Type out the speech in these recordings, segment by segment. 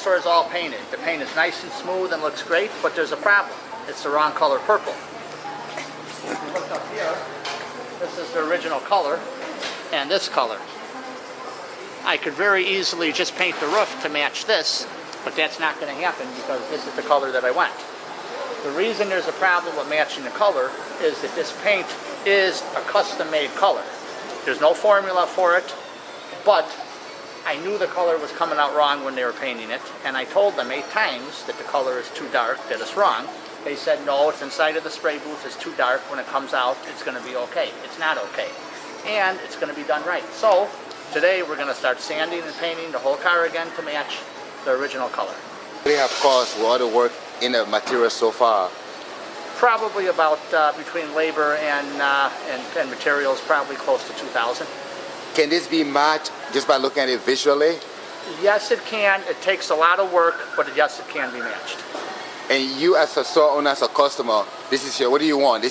Dinosaur is all painted. The paint is nice and smooth and looks great, but there's a problem. It's the wrong color purple. If you look up here, this is the original color, and this color. I could very easily just paint the roof to match this, but that's not going to happen because this is the color that I want. The reason there's a problem with matching the color is that this paint is a custom-made color. There's no formula for it, but I knew the color was coming out wrong when they were painting it, and I told them 8 times that the color is too dark, that it's wrong. They said, no, it's inside of the spray booth, it's too dark. When it comes out, it's going to be okay. It's not okay. And it's going to be done right. So, today we're going to start sanding and painting the whole car again to match the original color. They have cost all the work in the material so far? Probably about, between labor and materials, probably close to $2,000. Can this be matched just by looking at it visually? Yes, it can. It takes a lot of work, but yes, it can be matched. And you as a store owner, as a customer, this is your, what do you want?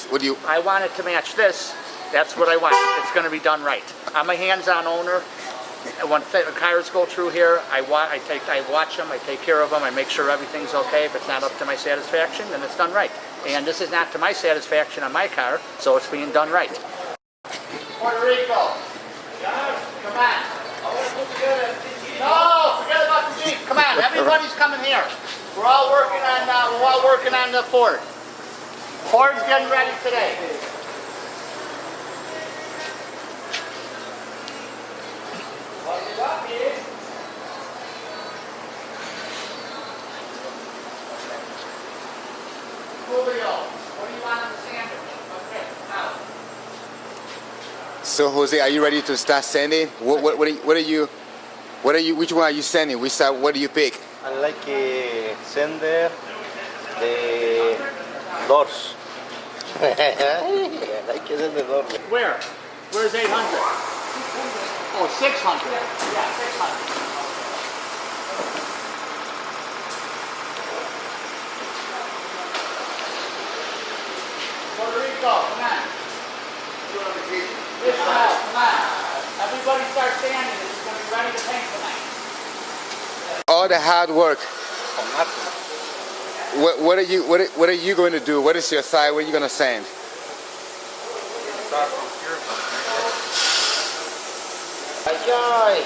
I want it to match this. That's what I want. It's going to be done right. I'm a hands-on owner. When cars go through here, I watch them, I take care of them, I make sure everything's okay. If it's not up to my satisfaction, then it's done right. And this is not to my satisfaction on my car, so it's being done right. Puerto Rico. Come on. No, forget about the Jeep. Come on, everybody's coming here. We're all working on the Ford. Ford's getting ready today. What do you want on the sandwich? Okay, now. So Jose, are you ready to start sanding? Which one are you sanding? What do you pick? I like sender the doors. I like the doors. Where? Where's 800? Oh, 600. Yeah, 600. Puerto Rico, come on. Israel, come on. Everybody start standing. This is going to be ready to paint tonight. All the hard work. What are you going to do? What is your side? What are you going to sand? Ay,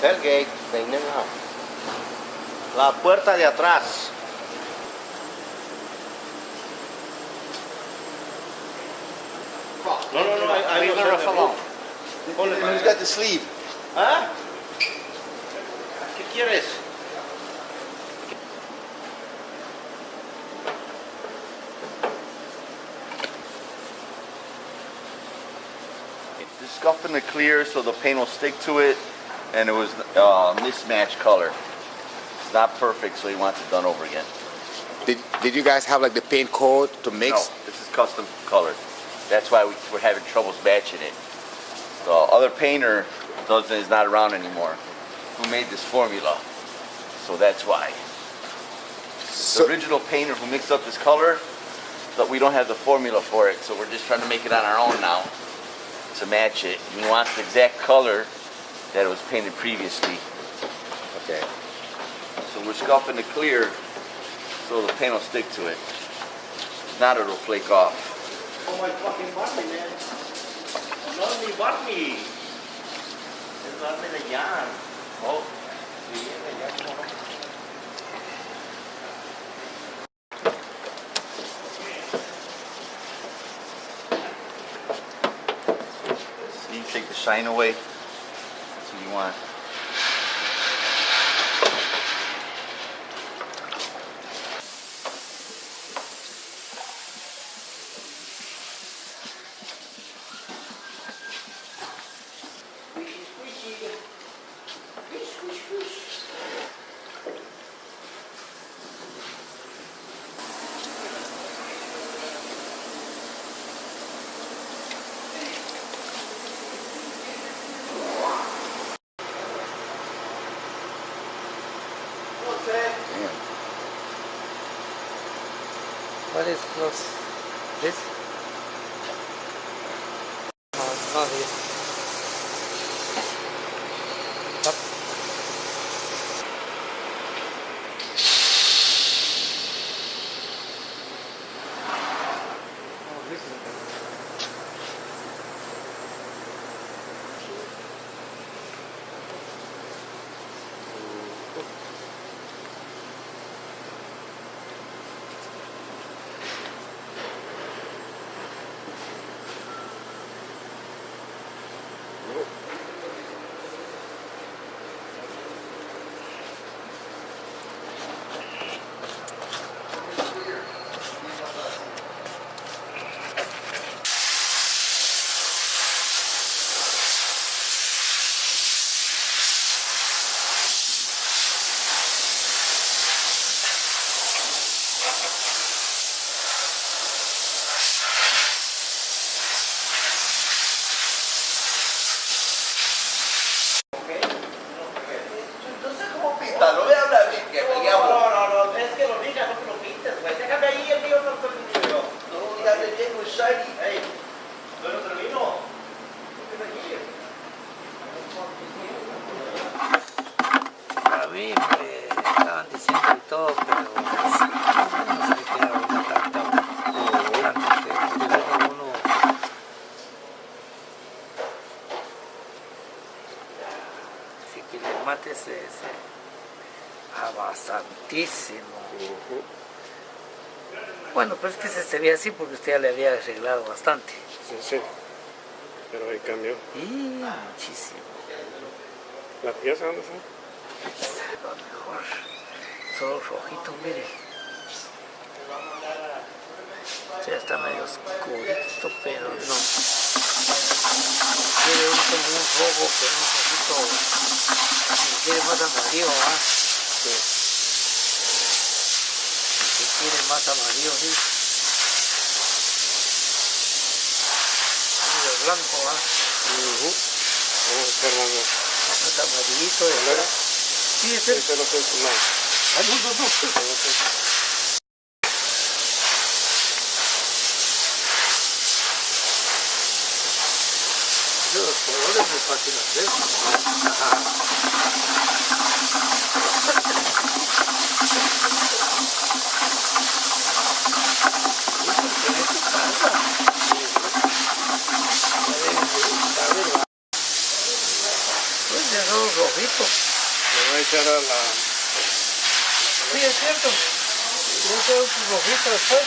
tailgate, peinenla. La puerta de atrás. No, I Leave the roof alone. Who's got the sleeve? ¿Ah? ¿Qué quieres? Just scuffing the clear so the paint will stick to it, and it was mismatched color. It's not perfect, so he wants it done over again. Did you guys have like the paint code to mix? No, this is custom colored. That's why we're having troubles matching it. The other painter is not around anymore, who made this formula. So that's why. So, The original painter who mixed up this color, but we don't have the formula for it, so we're just trying to make it on our own now to match it. He wants the exact color that it was painted previously. okay. So we're scuffing the clear so the paint will stick to it. If not, it'll flake off. Oh my fucking button, man. Not mi button. Es darme de ya. Oh, sí, de ya como no. So you take the shine away. That's what you want. What is close? This? No, not this. Up. Oh, this is the Entonces, ¿cómo pinta? No me habla a mí, que me llamo. No, es que lo digas, no que lo pintes, güey. Déjame ahí el mío, no termino yo. No, ya le tengo shiny. Ey, yo no termino. A mí me estaban diciendo y todo, pero no sé qué era una tanta que uno así que le mate ese bastantísimo. Bueno, pues es que se veía así porque usted ya le había arreglado bastante. Sí, sí. Pero ahí cambió. Y muchísimo. ¿La pieza dónde está? Lo mejor. Solo rojito, mire. Ya está medio oscurito, pero no. Quiere como un rojo, pero un poquito. Quiere más amarillo, ¿ah? Sí. Quiere más amarillo, ¿sí? Medio blanco, ¿ah? Vamos a hacer Más amarillito. ¿Colera? Sí, es Sí, el... pero no. Ah, no. Los colores me fascinan, ¿ves? Pues ya son rojitos. Le voy a echar a la... Sí, es cierto. Yo tengo un rojito después.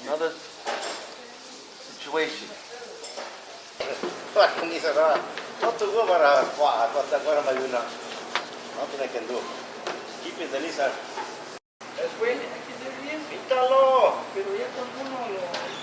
Another situation. Ni se va. No tuvo para agora mais uma. Nothing I can do. Keep it, Elisa. Es bueno, hay que ser bien, píntalo. Pero ya cuando uno lo...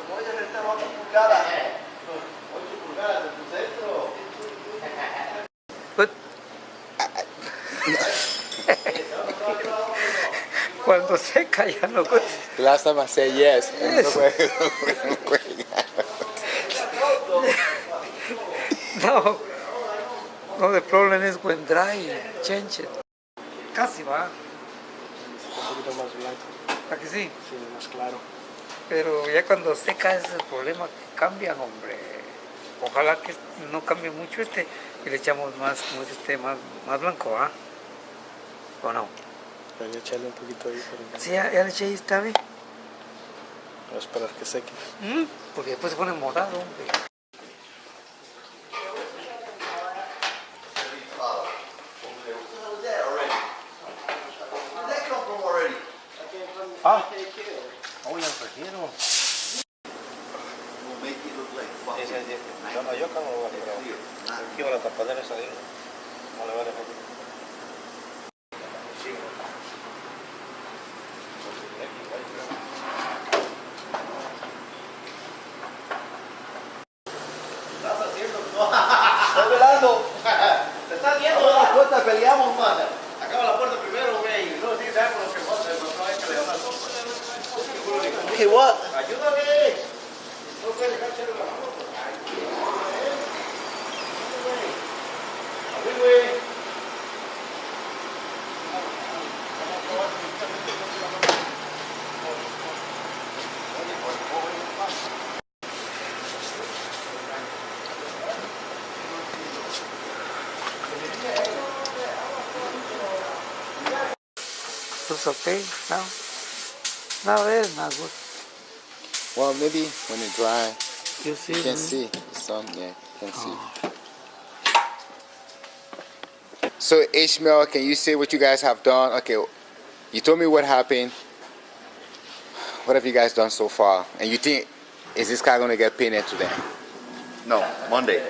voy a rentar 8 pulgadas. 8 pulgadas de tu centro. But, cuando seca ya no gusta. The last time I said yes. Yes. No, no, the problem is when dry, change it. Casi va, Un poquito más blanco, ¿a que sí? sí, más claro. Pero ya cuando seca ese es el problema que cambian, hombre. Ojalá que no cambie mucho y le echamos más, como dice usted, más blanco, ¿ah? ¿O no? Voy a echarle un poquito ahí para Sí, ya le eché ahí, está bien. esperar que seque. Porque después se pone morado, hombre. Ah, hoy el prefiero. Yo acá no voy a tirar. Aquí va la tapadera esa ahí. No le va a dejar. ¿Estás haciendo? Estoy velando. ¿Te estás viendo? Abra la puerta, peleamos, man. Acaba la puerta primero, güey. No, sí, sabes por lo que pasa. No hay que levantar. Okay, what? Ayúdame. No puedes dejar echarle la mano. Güey. It's okay now. Now it's not good. Well, maybe when it dry, You see? you can see the sun. Yeah, you can see. So Ishmael, can you say what you guys have done? Okay, you told me what happened. What have you guys done so far? And you think, is this car going to get painted today? No, Monday.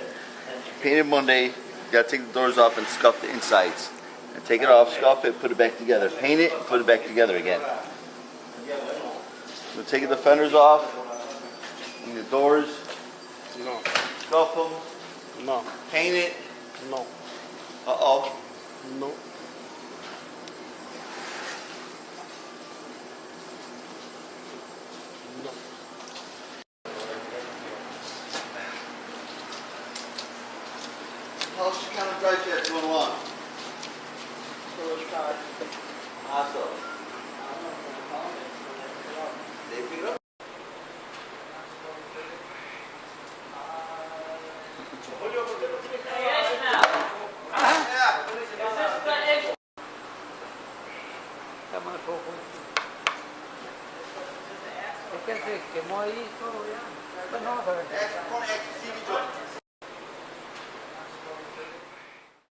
Painted Monday. You gotta take the doors off and scuff the insides. And take it off, scuff it, put it back together. Paint it, put it back together again. So take the fenders off, and the doors, No, scuff them, no, paint it. no, Uh-oh. no. How's she kind of drive yet going along? Awesome. They pick it up? Es que se quemó ahí todo ya. Bueno, vamos a ver. Con XCV joint.